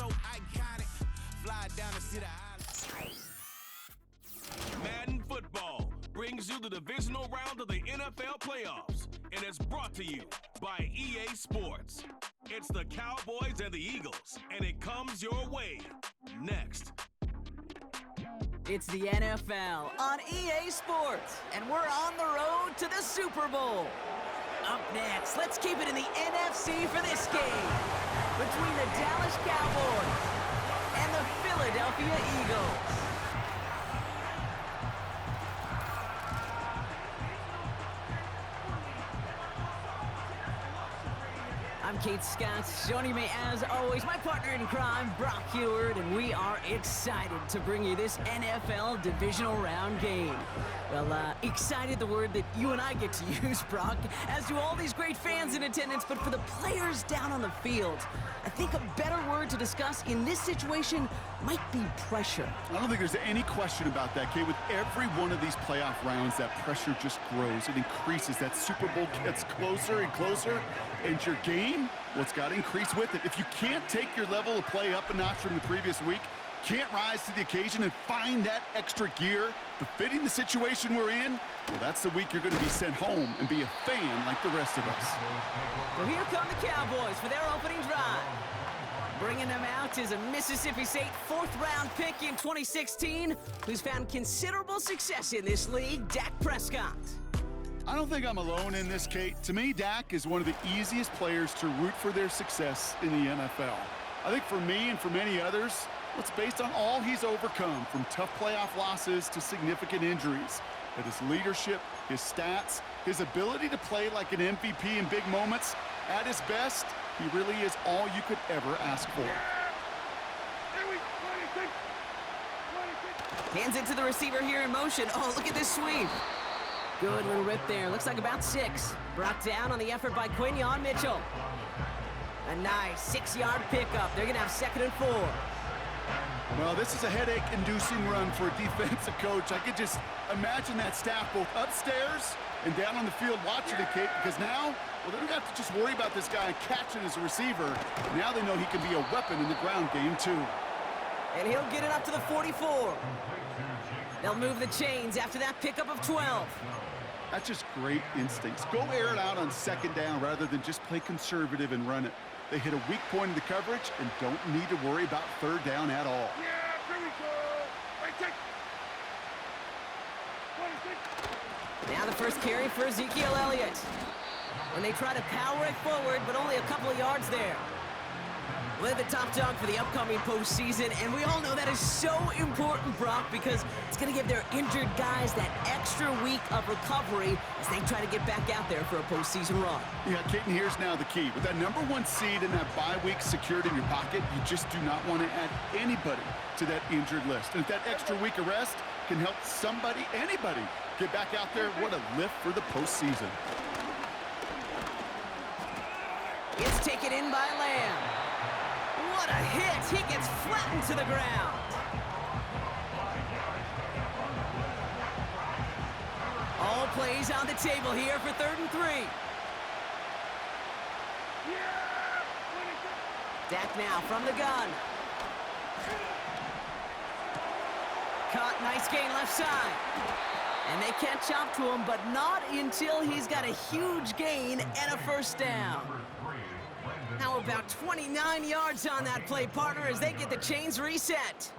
so iconic. Fly down to see the island. Madden football brings you the divisional round of the NFL playoffs, and it's brought to you by EA Sports. It's the Cowboys and the Eagles, and it comes your way next. It's the NFL on EA Sports, and we're on the road to the Super Bowl. Up next, let's keep it in the NFC for this game between the Dallas Cowboys and the Philadelphia Eagles. I'm Kate Scott. Joining me, as always, my partner in crime, Brock Heward, and we are excited to bring you this NFL Divisional Round game. Well, excited, the word that you and I get to use, Brock, as do all these great fans in attendance, but for the players down on the field, I think a better word to discuss in this situation might be pressure. I don't think there's any question about that, Kate. With every one of these playoff rounds, that pressure just grows. It increases. That Super Bowl gets closer and closer, and your game, well, it's got to increase with it. If you can't take your level of play up a notch from the previous week, can't rise to the occasion and find that extra gear befitting the situation we're in, well, that's the week you're going to be sent home and be a fan like the rest of us. Well, here come the Cowboys for their opening drive. Bringing them out is a Mississippi State fourth-round pick in 2016 who's found considerable success in this league, Dak Prescott. I don't think I'm alone in this, Kate. To me, Dak is one of the easiest players to root for their success in the NFL. I think for me and for many others, it's based on all he's overcome, from tough playoff losses to significant injuries. But his leadership, his stats, his ability to play like an MVP in big moments, at his best, he really is all you could ever ask for. Hands it to the receiver here in motion. Oh, look at this sweep. Good little rip there. Looks like about 6. Brought down on the effort by Quinyon Mitchell. A nice 6-yard pickup. They're going to have 2nd and 4. Well, this is a headache-inducing run for a defensive coach. I could just imagine that staff both upstairs and down on the field watching it, Kate, because now, well, they don't have to just worry about this guy catching as a receiver. Now they know he can be a weapon in the ground game, too. And he'll get it up to the 44. They'll move the chains after that pickup of 12. That's just great instincts. Go air it out on 2nd down rather than just play conservative and run it. They hit a weak point in the coverage and don't need to worry about 3rd down at all. Yeah, here we go. Right, take. Now the first carry for Ezekiel Elliott. And they try to power it forward, but only a couple of yards there. We're the top dog for the upcoming postseason, and we all know that is so important, Brock, because it's going to give their injured guys that extra week of recovery as they try to get back out there for a postseason run. Yeah, Kate, and here's now the key. With that #1 seed and that bye week secured in your pocket, you just do not want to add anybody to that injured list. And if that extra week of rest can help somebody, anybody, get back out there, what a lift for the postseason. It's taken in by Lamb. What a hit! He gets flattened to the ground. All plays on the table here for 3rd and 3. Dak now from the gun. Caught, nice gain left side. And they catch up to him, but not until he's got a huge gain and a 1st down. Now about 29 yards on that play, partner, as they get the chains reset.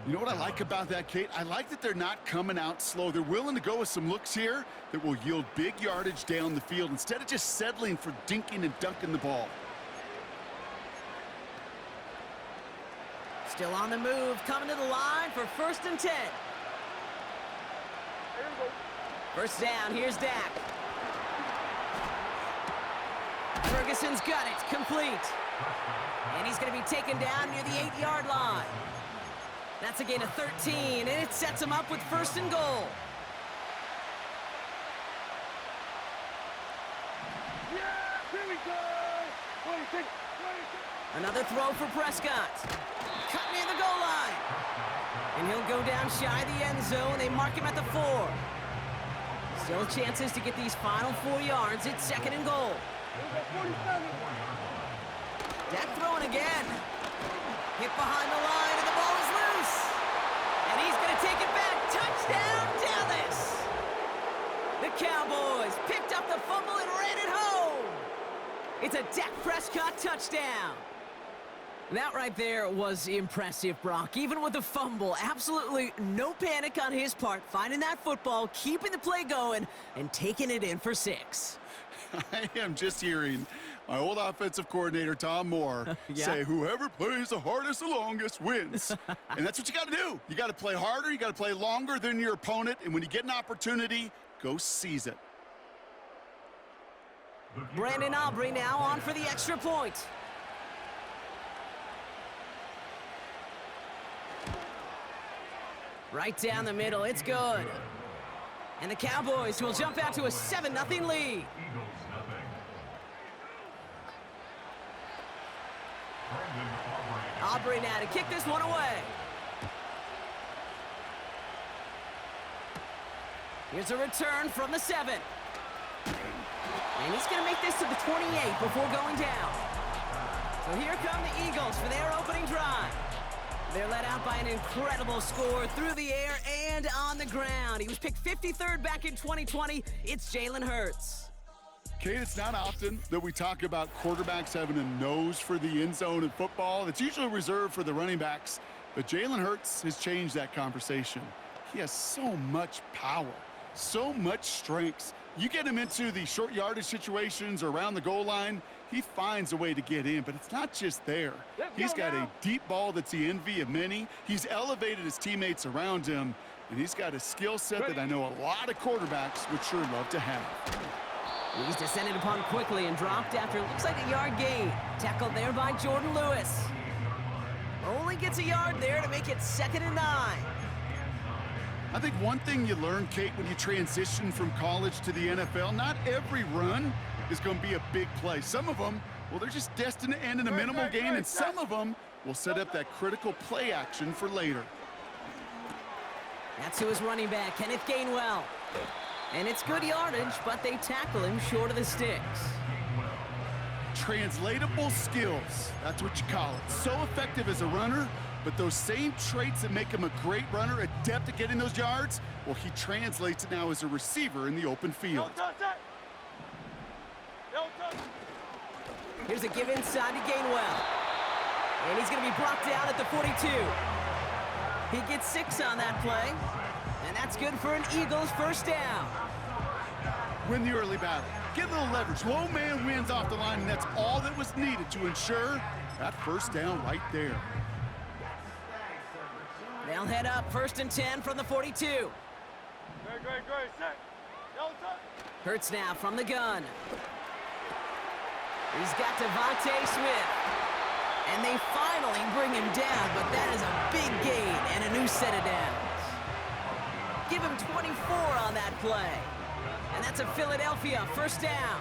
You know what I like about that, Kate? I like that they're not coming out slow. They're willing to go with some looks here that will yield big yardage down the field instead of just settling for dinking and dunking the ball. Still on the move, coming to the line for 1st and 10. 1st down, here's Dak. Ferguson's got it, complete. And he's going to be taken down near the 8-yard line. That's a gain of 13, and it sets him up with 1st and goal. Yeah, here we go. Another throw for Prescott. Cut near the goal line. And he'll go down shy of the end zone. They mark him at the 4. Still chances to get these final 4 yards. It's 2nd and goal. Dak throwing again. Hit behind the line, and the ball is loose. And he's going to take it back. Touchdown, Dallas! The Cowboys picked up the fumble and ran it home. It's a Dak Prescott touchdown. That right there was impressive, Brock. Even with the fumble, absolutely no panic on his part. Finding that football, keeping the play going, and taking it in for 6. I am just hearing my old offensive coordinator, Tom Moore, say, whoever plays the hardest the longest wins. And that's what you got to do. You got to play harder. You got to play longer than your opponent. And when you get an opportunity, go seize it. Brandon Aubrey now on for the extra point. Right down the middle, it's good. And the Cowboys will jump out to a 7-0 lead. Aubrey now to kick this one away. Here's a return from the 7. And he's going to make this to the 28 before going down. So here come the Eagles for their opening drive. They're led out by an incredible score through the air and on the ground. He was picked 53rd back in 2020. It's Jalen Hurts. Kate, it's not often that we talk about quarterbacks having a nose for the end zone in football. It's usually reserved for the running backs. But Jalen Hurts has changed that conversation. He has so much power, so much strength. You get him into the short yardage situations or around the goal line, he finds a way to get in, but it's not just there. He's got a deep ball that's the envy of many. He's elevated his teammates around him, and he's got a skill set that I know a lot of quarterbacks would sure love to have. He's descended upon quickly and dropped after it looks like a yard gain. Tackled there by Jordan Lewis. Only gets a yard there to make it 2nd and 9. I think one thing you learn, Kate, when you transition from college to the NFL, not every run is going to be a big play. Some of them, well, they're just destined to end in a minimal gain, and some of them will set up that critical play action for later. That's to his running back, Kenneth Gainwell. And it's good yardage, but they tackle him short of the sticks. Translatable skills, that's what you call it. So effective as a runner, but those same traits that make him a great runner, adept at getting those yards, well, he translates it now as a receiver in the open field. Here's a give inside to Gainwell. And he's going to be brought down at the 42. He gets 6 on that play. And that's good for an Eagles first down. Win the early battle. Get a little leverage. Low man wins off the line, and that's all that was needed to ensure that first down right there. They'll head up 1st and 10 from the 42. Great, set. Hurts now from the gun. He's got Devontae Smith. And they finally bring him down, but that is a big gain and a new set of downs. Give him 24 on that play. And that's a Philadelphia first down.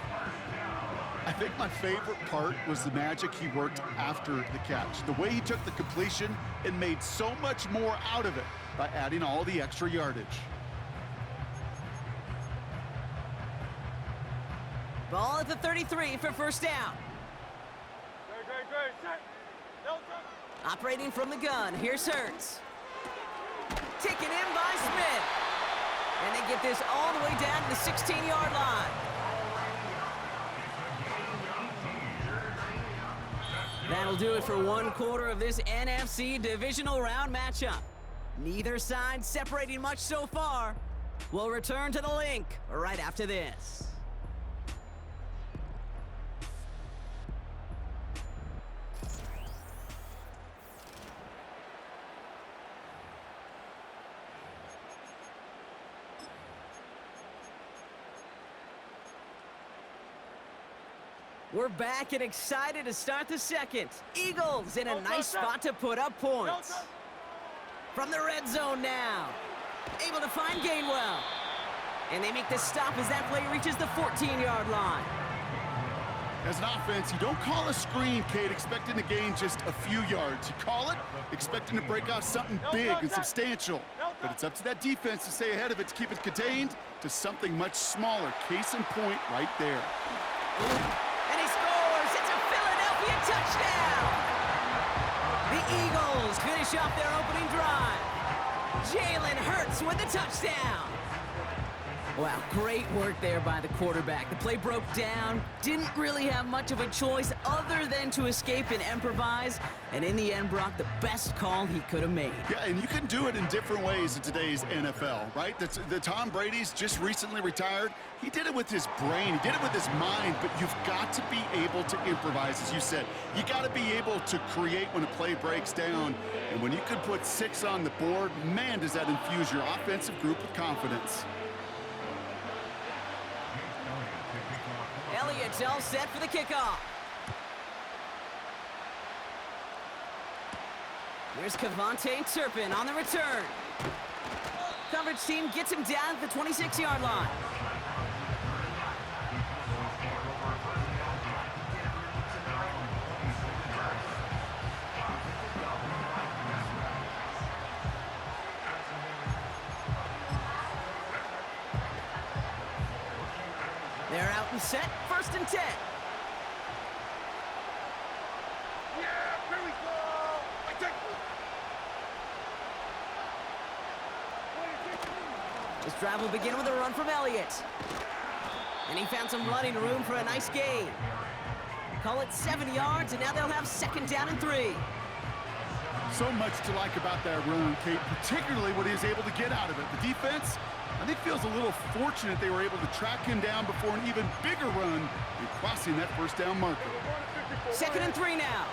I think my favorite part was the magic he worked after the catch. The way he took the completion and made so much more out of it by adding all the extra yardage. Ball at the 33 for first down. Great, set. Operating from the gun, here's Hurts. Taken in by Smith. And they get this all the way down to the 16-yard line. That'll do it for one quarter of this NFC Divisional Round matchup. Neither side separating much so far. We'll return to the link right after this. We're back and excited to start the second. Eagles in a nice spot to put up points. From the red zone now. Able to find Gainwell. And they make the stop as that play reaches the 14-yard line. As an offense, you don't call a screen, Kate, expecting to gain just a few yards. You call it expecting to break off something big and substantial. But it's up to that defense to stay ahead of it, to keep it contained to something much smaller. Case in point right there. And he scores! It's a Philadelphia touchdown! The Eagles finish off their opening drive. Jalen Hurts with a touchdown. Wow, great work there by the quarterback. The play broke down, didn't really have much of a choice other than to escape and improvise, and in the end, Brock, the best call he could have made. Yeah, and you can do it in different ways in today's NFL, right? The Tom Brady's just recently retired. He did it with his brain, he did it with his mind, but you've got to be able to improvise, as you said. You got to be able to create when a play breaks down, and when you can put 6 on the board, man, does that infuse your offensive group with confidence. Elliott's all set for the kickoff. Here's Kevontae Turpin on the return. Coverage team gets him down at the 26-yard line. They're out and set, 1st and 10. Yeah, here we go. I take This drive will begin with a run from Elliott. And he found some running room for a nice gain. Call it 7 yards, and now they'll have 2nd down and 3. So much to like about that run, Kate, particularly what he was able to get out of it. The defense, I think, feels a little fortunate they were able to track him down before an even bigger run and crossing that 1st down marker. 2nd and 3 now.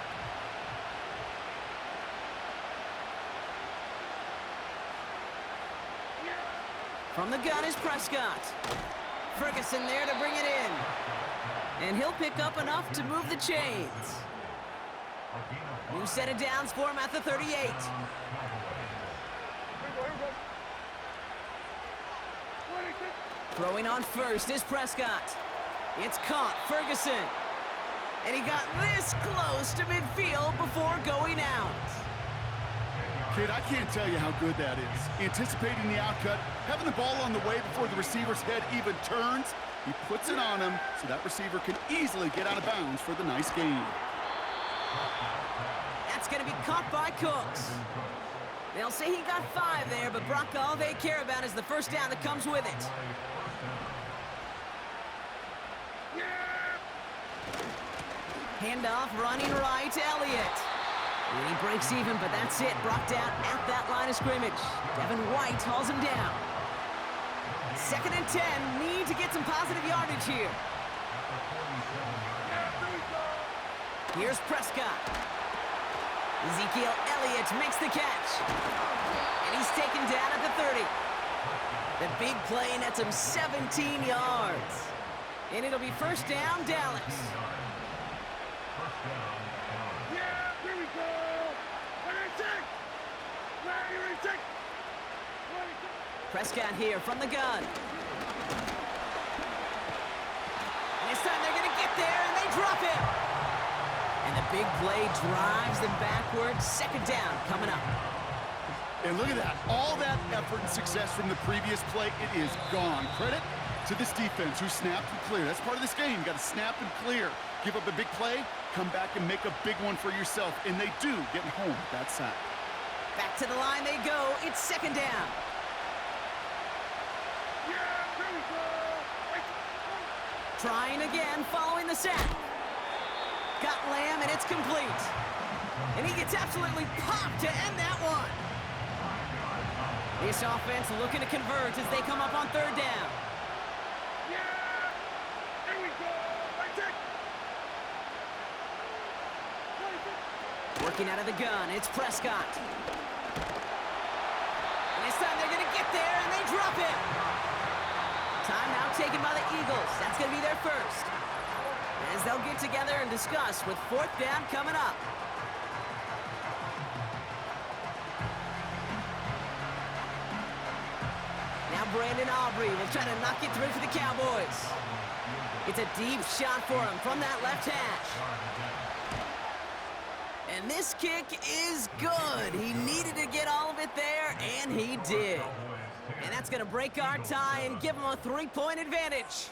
From the gun is Prescott. Ferguson there to bring it in. And he'll pick up enough to move the chains. New set of downs for him at the 38. Throwing on 1st is Prescott. It's caught, Ferguson. And he got this close to midfield before going out. Kid, I can't tell you how good that is. Anticipating the outcut, having the ball on the way before the receiver's head even turns, he puts it on him so that receiver can easily get out of bounds for the nice gain. That's going to be caught by Cooks. They'll say he got 5 there, but Brock, all they care about is the 1st down that comes with it. Handoff running right to Elliott. And he breaks even, but that's it. Brock down at that line of scrimmage. Devin White hauls him down. 2nd and 10. Need to get some positive yardage here. Here's Prescott. Ezekiel Elliott makes the catch. And he's taken down at the 30. The big play nets him 17 yards. And it'll be 1st down, Dallas. Prescott here from the gun. And this time they're going to get there, and they drop him. And the big play drives them backwards. 2nd down coming up. And look at that. All that effort and success from the previous play, it is gone. Credit to this defense who snapped and cleared. That's part of this game. You got to snap and clear. Give up a big play, come back and make a big one for yourself. And they do, getting home with that sack. Back to the line they go. It's 2nd down. Trying again, following the sack. Got Lamb, and it's complete. And he gets absolutely popped to end that one. This offense looking to convert as they come up on 3rd down. Working out of the gun, it's Prescott. And this time they're going to get there, and they drop it. Timeout taken by the Eagles. That's going to be their 1st. As they'll get together and discuss with 4th down coming up. Now Brandon Aubrey will try to knock it through for the Cowboys. It's a deep shot for him from that left hash. And this kick is good. He needed to get all of it there, and he did. And that's going to break our tie and give him a 3-point advantage.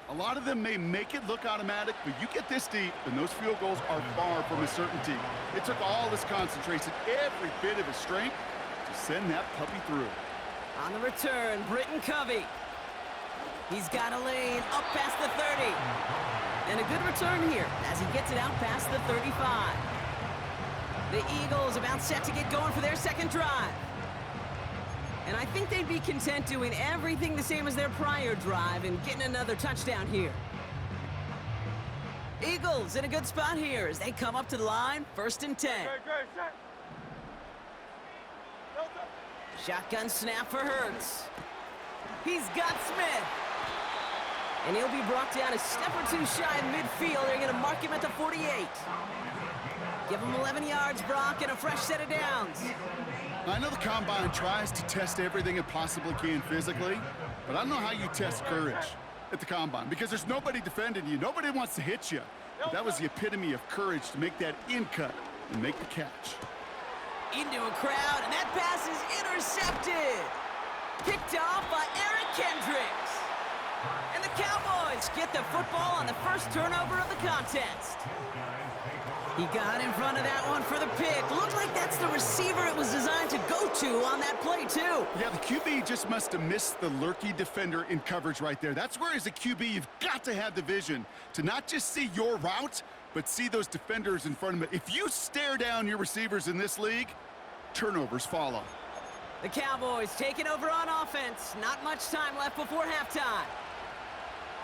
A lot of them may make it look automatic, but you get this deep, and those field goals are far from a certainty. It took all his concentration, every bit of his strength, to send that puppy through. On the return, Britton Covey. He's got a lane up past the 30. And a good return here as he gets it out past the 35. The Eagles about set to get going for their second drive. And I think they'd be content doing everything the same as their prior drive and getting another touchdown here. Eagles in a good spot here as they come up to the line, 1st and 10. Shotgun snap for Hurts. He's got Smith. And he'll be brought down a step or two shy of midfield. They're going to mark him at the 48. Give him 11 yards, Brock, and a fresh set of downs. I know the Combine tries to test everything it possibly can physically, but I don't know how you test courage at the Combine because there's nobody defending you. Nobody wants to hit you. But that was the epitome of courage to make that in cut and make the catch. Into a crowd, and that pass is intercepted. Picked off by Eric Kendricks. And the Cowboys get the football on the first turnover of the contest. He got in front of that one for the pick. Looked like that's the receiver it was designed to go to on that play, too. Yeah, the QB just must have missed the lurky defender in coverage right there. That's where, as a QB, you've got to have the vision to not just see your route, but see those defenders in front of it. If you stare down your receivers in this league, turnovers follow. The Cowboys taking over on offense. Not much time left before halftime.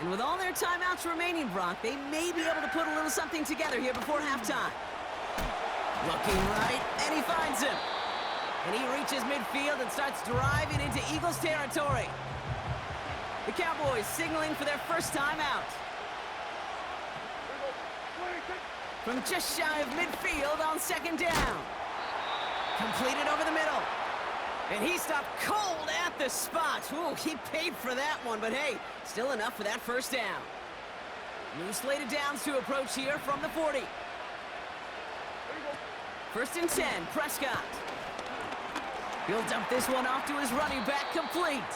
And with all their timeouts remaining, Brock, they may be able to put a little something together here before halftime. Looking right, and he finds him. And he reaches midfield and starts driving into Eagles territory. The Cowboys signaling for their first timeout. From just shy of midfield on 2nd down. Completed over the middle. And he stopped cold at the spot. Ooh, he paid for that one, but hey, still enough for that first down. New slated downs to approach here from the 40. 1st and 10, Prescott. He'll dump this one off to his running back, complete.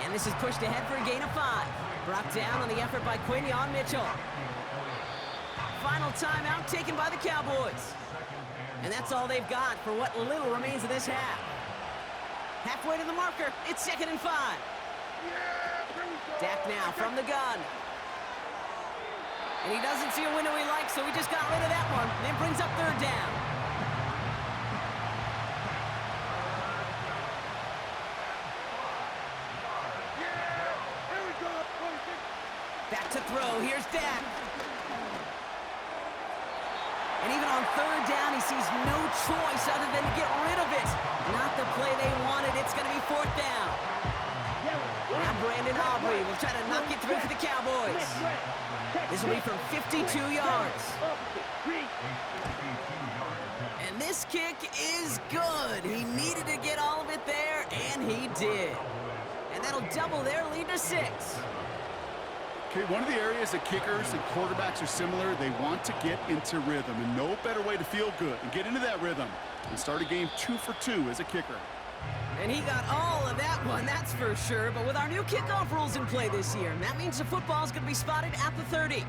And this is pushed ahead for a gain of 5. Brought down on the effort by Quinion Mitchell. Final timeout taken by the Cowboys. And that's all they've got for what little remains of this half. Halfway to the marker, it's 2nd and 5. Dak now from the gun. And he doesn't see a window he likes, so he just got rid of that one. Then brings up 3rd down. Back to throw, here's Dak. And even on 3rd down, he sees no choice other than to get rid of it. Not the play they wanted. It's going to be 4th down. Now Brandon Aubrey will try to knock it through for the Cowboys. This will be from 52 yards. And this kick is good. He needed to get all of it there, and he did. And that'll double their lead to 6. Okay, one of the areas that kickers and quarterbacks are similar, they want to get into rhythm, and no better way to feel good and get into that rhythm and start a game 2 for 2 as a kicker. And he got all of that one, that's for sure. But with our new kickoff rules in play this year, that means the football's going to be spotted at the 30.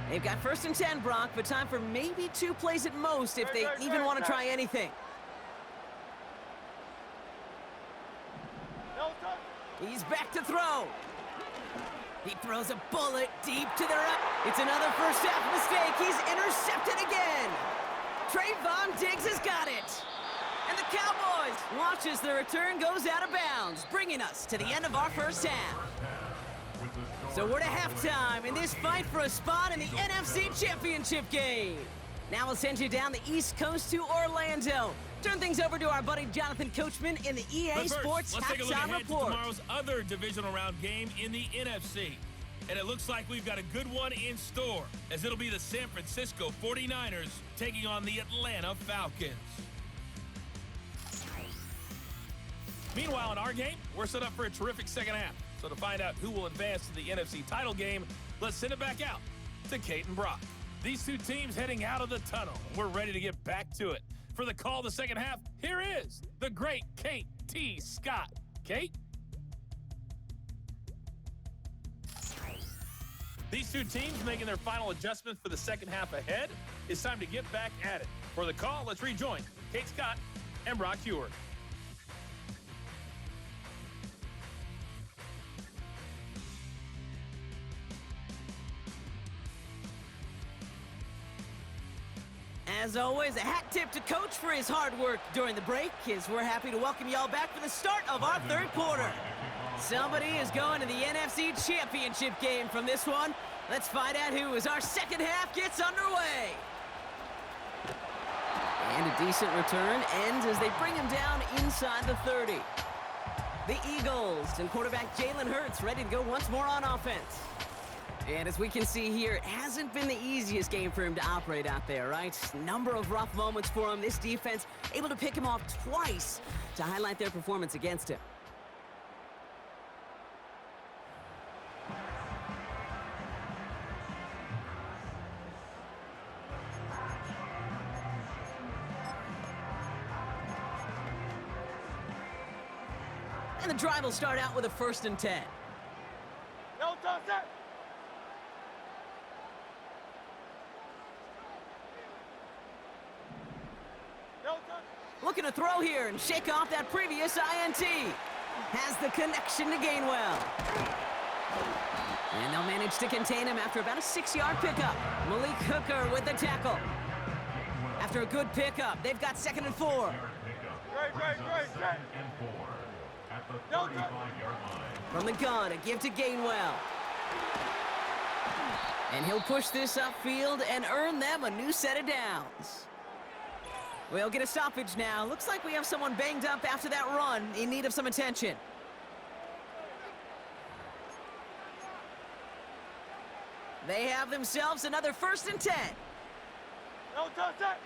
They've got 1st and 10, Brock, but time for maybe 2 plays at most if they even want to try anything. He's back to throw. He throws a bullet deep to the right. It's another first half mistake. He's intercepted again. Trayvon Diggs has got it. And the Cowboys watch as the return goes out of bounds, bringing us to the end of our first half. So we're to halftime in this fight for a spot in the NFC Championship game. Now we'll send you down the East Coast to Orlando. Turn things over to our buddy Jonathan Coachman in the EA Sports let's take a look Halftime ahead Report. to tomorrow's other divisional round game in the NFC. And it looks like we've got a good one in store, as it'll be the San Francisco 49ers taking on the Atlanta Falcons. Meanwhile, in our game, we're set up for a terrific second half. So to find out who will advance to the NFC title game, let's send it back out to Kate and Brock. These two teams heading out of the tunnel. We're ready to get back to it. For the call of the second half, here is the great Kate T. Scott. Kate? These two teams making their final adjustments for the second half ahead. It's time to get back at it. For the call, let's rejoin Kate Scott and Brock Heward. As always, a hat tip to Coach for his hard work during the break, as we're happy to welcome y'all back for the start of our third quarter. Somebody is going to the NFC Championship game from this one. Let's find out who as our second half gets underway. And a decent return ends as they bring him down inside the 30. The Eagles and quarterback Jalen Hurts ready to go once more on offense. And as we can see here, it hasn't been the easiest game for him to operate out there, right? Number of rough moments for him. This defense able to pick him off twice to highlight their performance against him. And the drive will start out with a 1st and 10. No touch that. Looking to throw here and shake off that previous INT. Has the connection to Gainwell. And they'll manage to contain him after about a 6-yard pickup. Malik Hooker with the tackle. After a good pickup, they've got 2nd and 4. Great. No touch. From the gun, a give to Gainwell. And he'll push this upfield and earn them a new set of downs. We'll get a stoppage now. Looks like we have someone banged up after that run in need of some attention. They have themselves another 1st and 10. No touch that.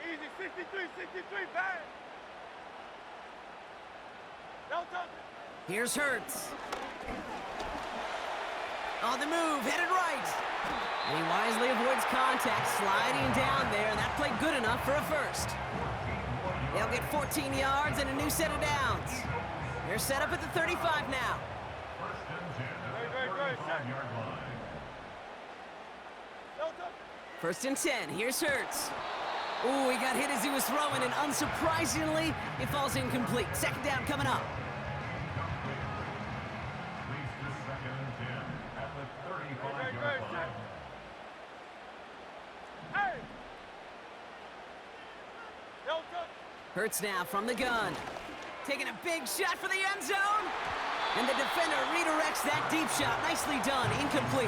Hey, easy. 63, bang. No touch. Here's Hurts. On the move, headed right. And he wisely avoids contact, sliding down there, and that played good enough for a 1st. They'll get 14 yards and a new set of downs. They're set up at the 35 now. Great. No touch. 1st and 10, here's Hurts. Ooh, he got hit as he was throwing, and unsurprisingly, it falls incomplete. 2nd down coming up. Hurts now from the gun. Taking a big shot for the end zone. And the defender redirects that deep shot. Nicely done. Incomplete.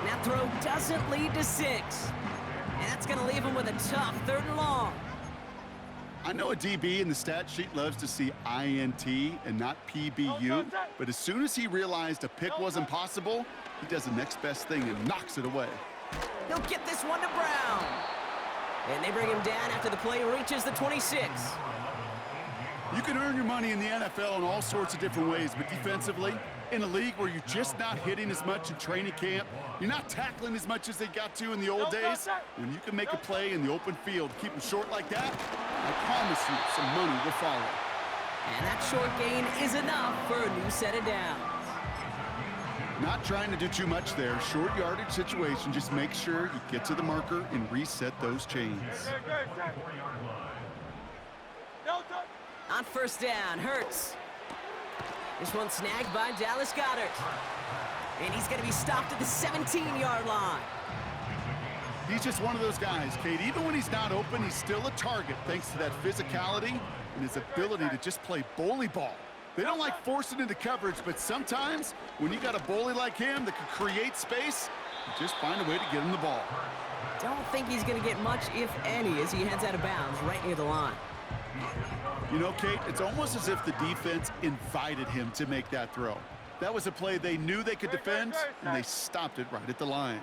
That throw doesn't lead to 6. And that's going to leave him with a tough 3rd and long. I know a DB in the stat sheet loves to see INT and not PBU, but as soon as he realized a pick wasn't possible, he does the next best thing and knocks it away. He'll get this one to Brown. And they bring him down after the play reaches the 26. You can earn your money in the NFL in all sorts of different ways, but defensively, in a league where you're just not hitting as much in training camp, you're not tackling as much as they got to in the old days, when you can make a play in the open field, keep them short like that, I promise you some money will follow. And that short gain is enough for a new set of downs. Not trying to do too much there. Short yardage situation. Just make sure you get to the marker and reset those chains. On 1st down, Hurts. This one snagged by Dallas Goedert. And he's going to be stopped at the 17-yard line. He's just one of those guys, Kate. Even when he's not open, he's still a target thanks to that physicality and his ability to just play bully ball. They don't like forcing into coverage, but sometimes when you got a bully like him that can create space, you just find a way to get him the ball. Don't think he's going to get much, if any, as he heads out of bounds right near the line. You know, Kate, it's almost as if the defense invited him to make that throw. That was a play they knew they could defend, and they stopped it right at the line.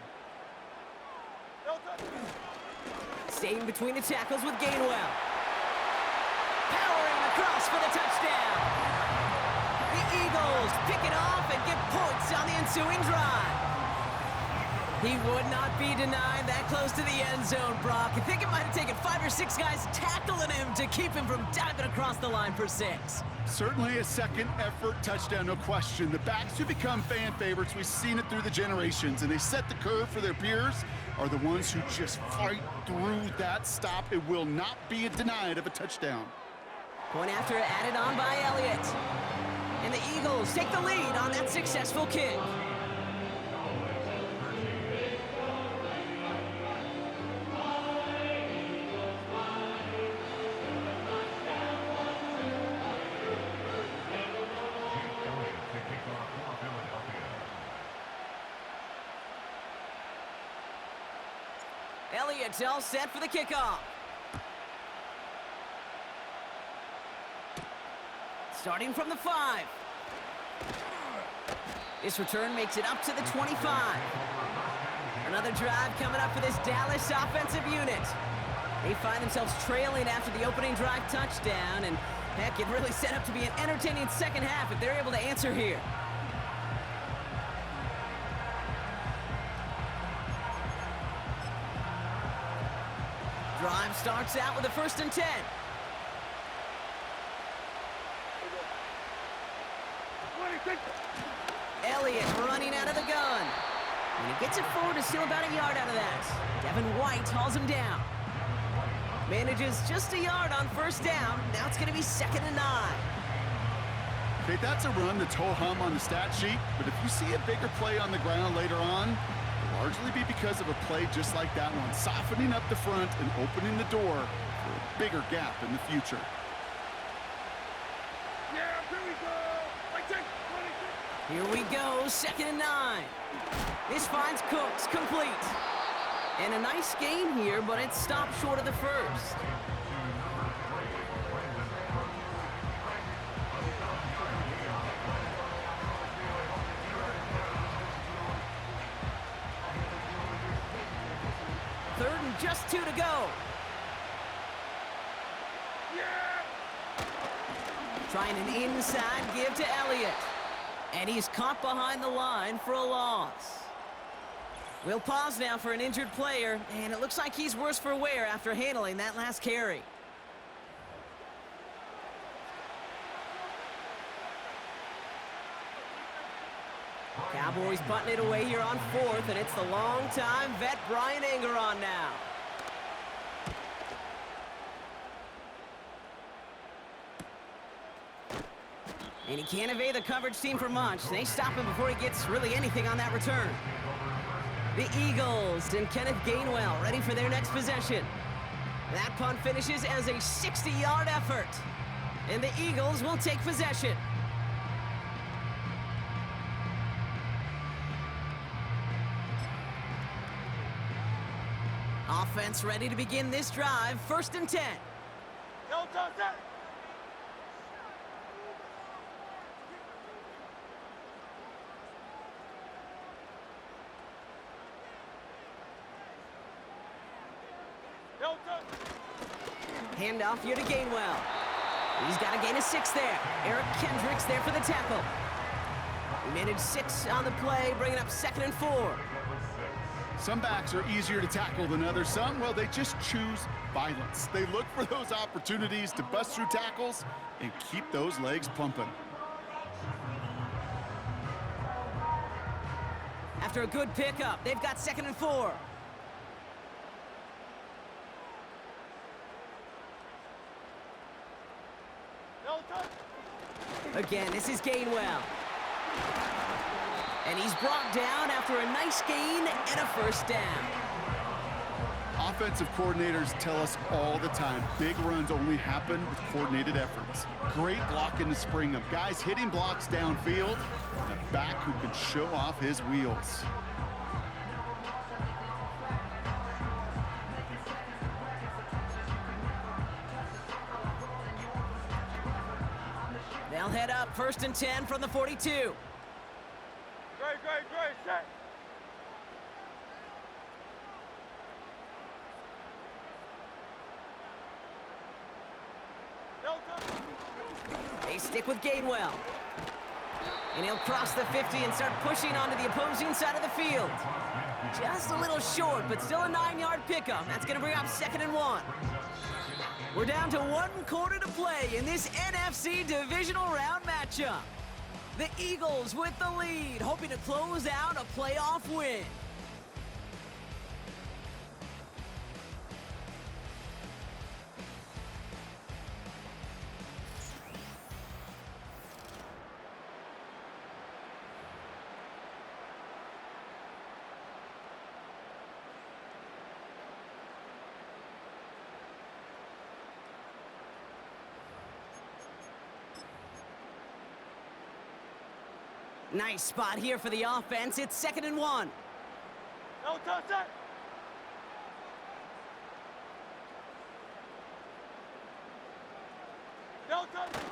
Staying between the tackles with Gainwell. Powering across for the touchdown. The Eagles pick it off and get points on the ensuing drive. He would not be denied that close to the end zone, Brock. I think it might have taken 5 or 6 guys tackling him to keep him from diving across the line for 6. Certainly a second effort touchdown, no question. The backs who become fan favorites, we've seen it through the generations, and they set the curve for their peers, are the ones who just fight through that stop. It will not be denied of a touchdown. Point after added on by Elliott. And the Eagles take the lead on that successful kick. Elliott's all set for the kickoff. Starting from the 5. This return makes it up to the 25. Another drive coming up for this Dallas offensive unit. They find themselves trailing after the opening drive touchdown, and heck, it really set up to be an entertaining second half if they're able to answer here. Drive starts out with a 1st and 10. Elliott running out of the gun. And he gets it forward to steal about a yard out of that. Devin White hauls him down. Manages just a yard on 1st down. Now it's going to be 2nd and 9. Okay, that's a run that's ho-hum on the stat sheet, but if you see a bigger play on the ground later on, it'll largely be because of a play just like that one, softening up the front and opening the door for a bigger gap in the future. Yeah, here we go. Here we go, 2nd and 9. This finds Cooks complete. And a nice gain here, but it stopped short of the 1st. Third and just 2 to go. Trying an inside give to Elliott. And he's caught behind the line for a loss. We'll pause now for an injured player, and it looks like he's worse for wear after handling that last carry. Cowboys button it away here on 4th, and it's the long-time vet Brian Anger on now. And he can't evade the coverage team for much. They stop him before he gets really anything on that return. The Eagles and Kenneth Gainwell ready for their next possession. That punt finishes as a 60-yard effort. And the Eagles will take possession. Offense ready to begin this drive. 1st and 10. Handoff here to Gainwell. He's got to gain a 6 there. Eric Kendricks there for the tackle. He managed 6 on the play, bringing up 2nd and 4. Some backs are easier to tackle than others. Some, well, they just choose violence. They look for those opportunities to bust through tackles and keep those legs pumping. After a good pickup, they've got 2nd and 4. Again, this is Gainwell. And he's brought down after a nice gain and a 1st down. Offensive coordinators tell us all the time, big runs only happen with coordinated efforts. Great block in the spring of guys hitting blocks downfield, and a back who can show off his wheels. They'll head up 1st and 10 from the 42. Great, set. They stick with Gainwell. And he'll cross the 50 and start pushing onto the opposing side of the field. Just a little short, but still a 9-yard pickup. That's going to bring up 2nd and 1. We're down to 1 quarter to play in this NFC Divisional Round matchup. The Eagles with the lead, hoping to close out a playoff win. Nice spot here for the offense. It's 2nd and 1. No touchdown. No touchdown.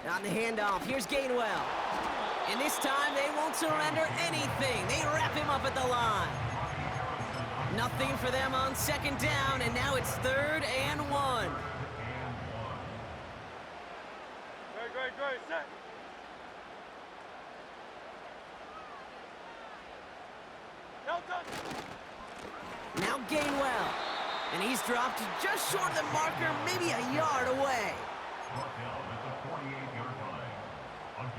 On the handoff, here's Gainwell. And this time they won't surrender anything. They wrap him up at the line. Nothing for them on 2nd down, and now it's 3rd and 1. Great, set. No touchdown. Now Gainwell. And he's dropped just short of the marker, maybe a yard away.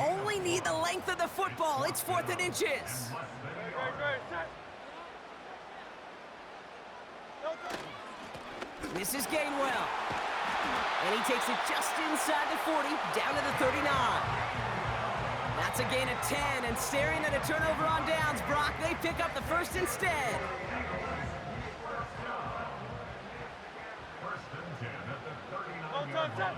Only need the length of the football. It's 4th and inches. Great, set. No touchdown. This is Gainwell. And he takes it just inside the 40, down to the 39. That's a gain of 10, and staring at a turnover on downs, Brock, they pick up the first instead. No touchdown.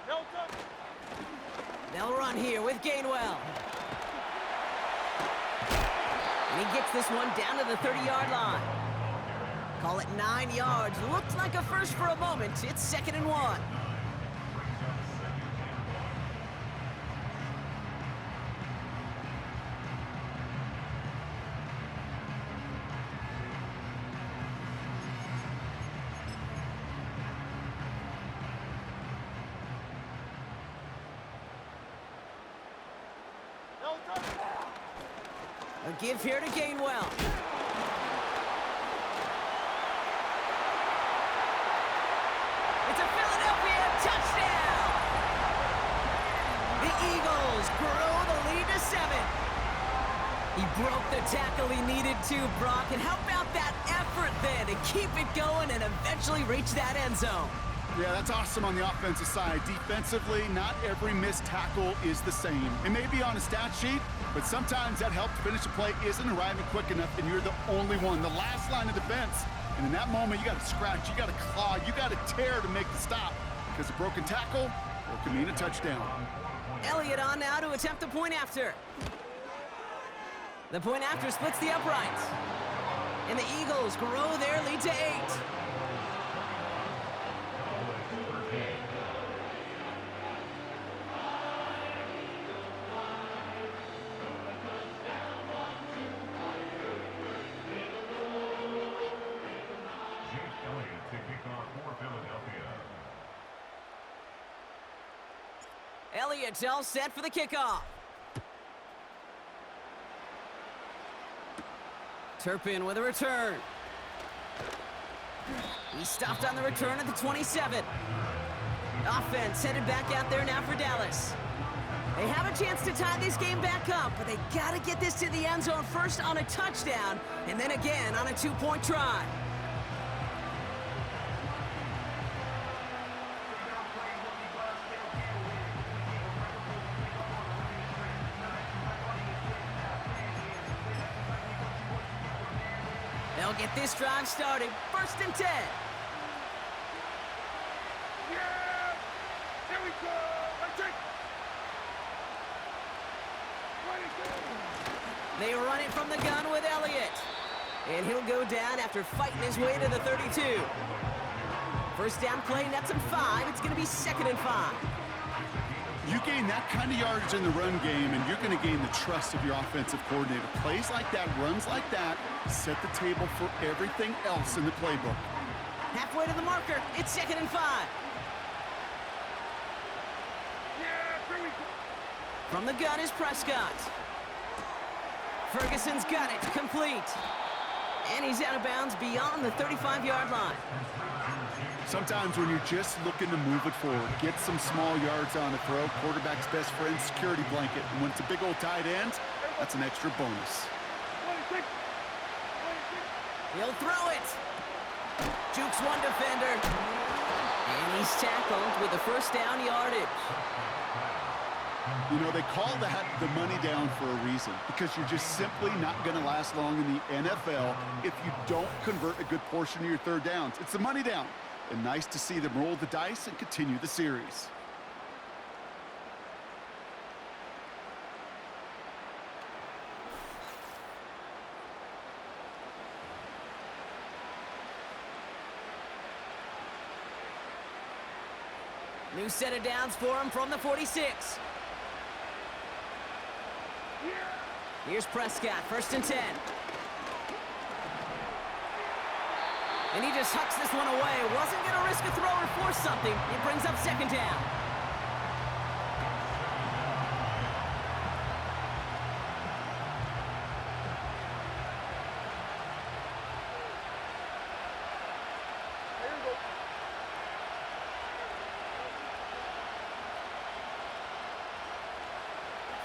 No touchdown. They'll run here with Gainwell. And he gets this one down to the 30-yard line. Call it 9 yards. Looked like a first for a moment. It's 2nd and 1. No touchdown. A give here to Gainwell. It's a Philadelphia touchdown! The Eagles grow the lead to 7. He broke the tackle he needed to, Brock. And how about that effort then to keep it going and eventually reach that end zone? Yeah, that's awesome on the offensive side. Defensively, not every missed tackle is the same. It may be on a stat sheet, but sometimes that help to finish a play isn't arriving quick enough, and you're the only one. The last line of defense. And in that moment, you got to scratch, you got to claw, you got to tear to make the stop. Because a broken tackle, it can mean a touchdown. Elliott on now to attempt the point after. The point after splits the uprights. And the Eagles grow their lead to 8. Elliott's all set for the kickoff. Turpin with a return. He stopped on the return at the 27. Offense headed back out there now for Dallas. They have a chance to tie this game back up, but they got to get this to the end zone first on a touchdown, and then again on a 2-point try. They'll get this drive started. 1st and 10. Yeah! Here we go! Let's take. They run it from the gun with Elliott. And he'll go down after fighting his way to the 32. First down play, nets him 5. It's going to be 2nd and 5. You gain that kind of yardage in the run game, and you're going to gain the trust of your offensive coordinator. Plays like that, runs like that, set the table for everything else in the playbook. Halfway to the marker, it's 2nd and 5. Yeah, From the gun is Prescott. Ferguson's got it, complete. And he's out of bounds beyond the 35-yard line. Sometimes when you're just looking to move it forward, get some small yards on the throw, quarterback's best friend, security blanket. And when it's a big old tight end, that's an extra bonus. He'll throw it. Jukes one defender. And he's tackled with the first down yardage. You know, they call that the money down for a reason, because you're just simply not going to last long in the NFL if you don't convert a good portion of your third downs. It's the money down. And nice to see them roll the dice and continue the series. New set of downs for him from the 46. Here's Prescott, 1st and 10. And he just hucks this one away. Wasn't going to risk a throw or force something. It brings up 2nd down.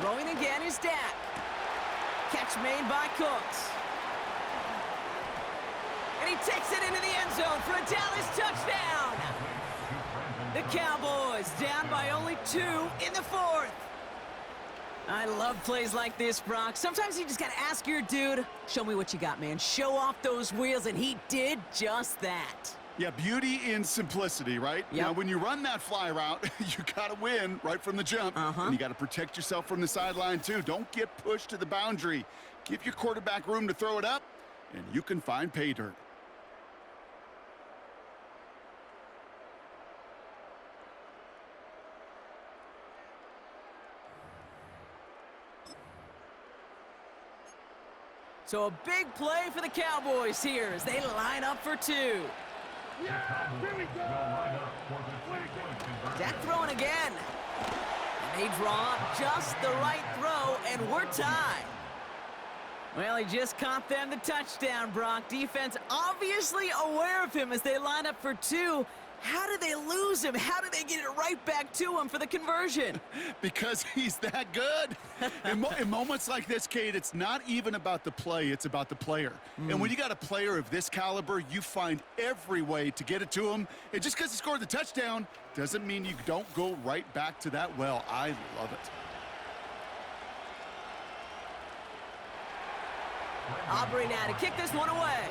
Throwing again is Dak. Catch made by Cooks. And he takes it into the end zone for a Dallas touchdown. The Cowboys down by only 2 in the 4th. I love plays like this, Brock. Sometimes you just got to ask your dude, show me what you got, man. Show off those wheels, and he did just that. Yeah, beauty in simplicity, right? Yep. Now, when you run that fly route, you got to win right from the jump. And you got to protect yourself from the sideline, too. Don't get pushed to the boundary. Give your quarterback room to throw it up, and you can find pay dirt. So a big play for the Cowboys here as they line up for 2. Dak throwing again. And they draw up just the right throw, and we're tied. Well, he just caught them the touchdown, Brock. Defense obviously aware of him as they line up for 2. How did they lose him? How did they get it right back to him for the conversion? Because he's that good. In moments like this, Kate, it's not even about the play, it's about the player. And when you got a player of this caliber, you find every way to get it to him. And just because he scored the touchdown doesn't mean you don't go right back to that well. I love it. Aubrey now to kick this one away.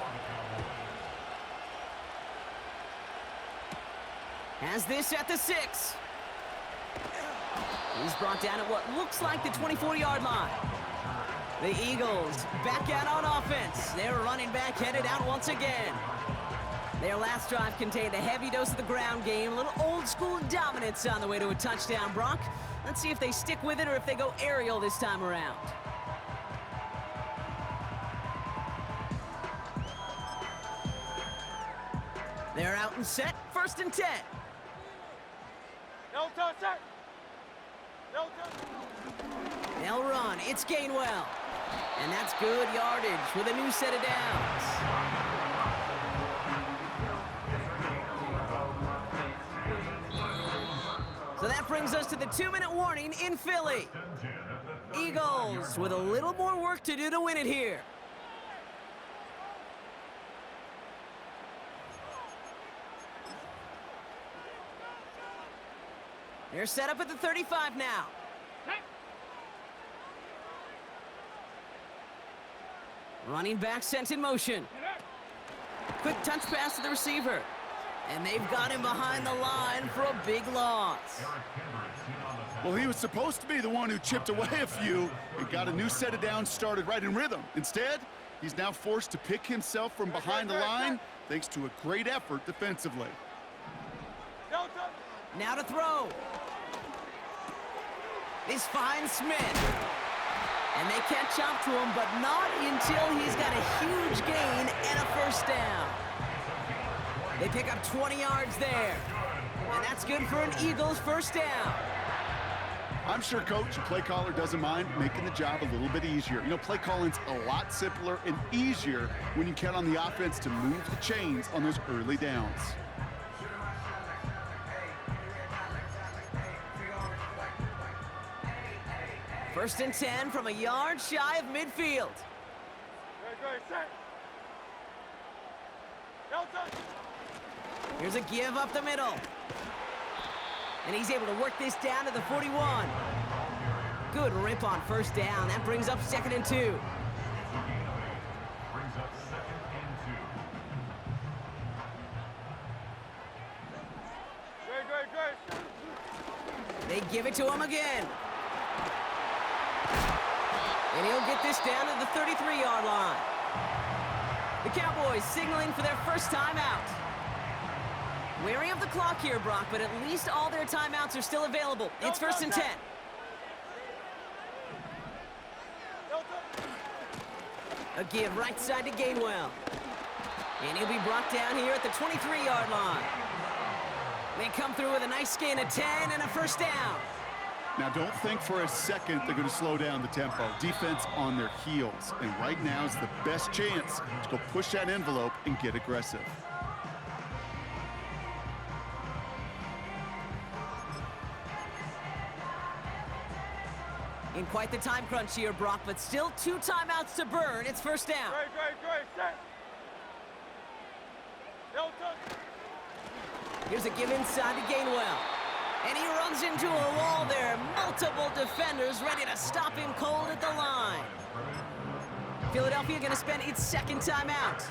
Has this at the 6. He's brought down at what looks like the 24-yard line. The Eagles back out on offense. Their running back headed out once again. Their last drive contained a heavy dose of the ground game, a little old-school dominance on the way to a touchdown, Brock. Let's see if they stick with it or if they go aerial this time around. They're out and set, 1st and 10. No touch, sir. No touch. They'll run. It's Gainwell. And that's good yardage with a new set of downs. So that brings us to the 2-minute warning in Philly. Eagles with a little more work to do to win it here. They're set up at the 35 now. Running back sent in motion. Quick touch pass to the receiver. And they've got him behind the line for a big loss. Well, he was supposed to be the one who chipped away a few and got a new set of downs started right in rhythm. Instead, he's now forced to pick himself from behind the line thanks to a great effort defensively. Now to throw. This finds Smith. And they catch up to him, but not until he's got a huge gain and a first down. They pick up 20 yards there. And that's good for an Eagles first down. I'm sure coach and play caller doesn't mind making the job a little bit easier. You know, play calling's a lot simpler and easier when you count on the offense to move the chains on those early downs. First and 10 from a yard shy of midfield. Here's a give up the middle. And he's able to work this down to the 41. Good rip on first down. That brings up 2nd and 2. They give it to him again. And he'll get this down to the 33-yard line. The Cowboys signaling for their first timeout. Wary of the clock here, Brock, but at least all their timeouts are still available. It's first and 10. A give right side to Gainwell. And he'll be brought down here at the 23-yard line. They come through with a nice gain of 10 and a first down. Now, don't think for a second they're going to slow down the tempo. Defense on their heels. And right now is the best chance to go push that envelope and get aggressive. In quite the time crunch here, Brock, but still 2 timeouts to burn. It's first down. Here's a give inside to Gainwell. And he runs into a wall there. Multiple defenders ready to stop him cold at the line. Philadelphia going to spend its 2nd timeout.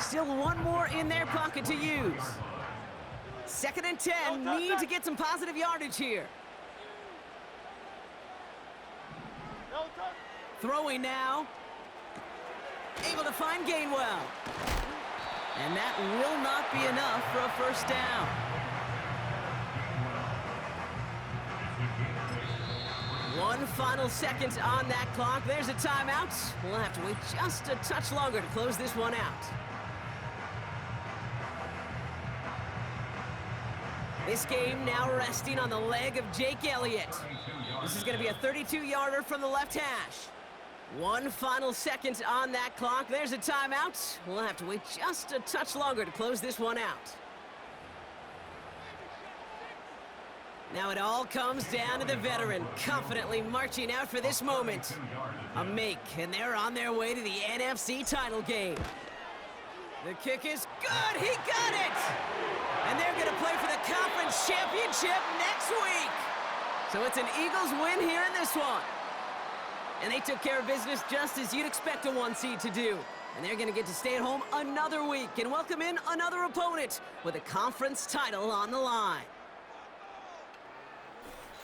Still 1 more in their pocket to use. 2nd and 10. Need to get some positive yardage here. Throwing now. Able to find Gainwell. And that will not be enough for a first down. One final second on that clock. There's a timeout. We'll have to wait just a touch longer to close this one out. This game now resting on the leg of Jake Elliott. This is going to be a 32-yarder from the left hash. One final second on that clock. There's a timeout. We'll have to wait just a touch longer to close this one out. Now it all comes down to the veteran, confidently marching out for this moment. A make, and they're on their way to the NFC title game. The kick is good. He got it! And they're going to play for the conference championship next week. So it's an Eagles win here in this one. And they took care of business just as you'd expect a 1 seed to do. And they're going to get to stay at home another week and welcome in another opponent with a conference title on the line.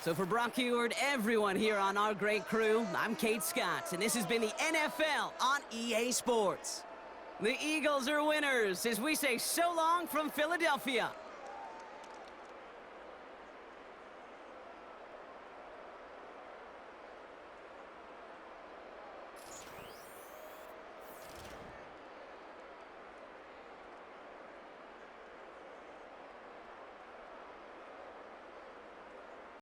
So for Brock Heward, everyone here on our great crew, I'm Kate Scott, and this has been the NFL on EA Sports. The Eagles are winners as we say so long from Philadelphia.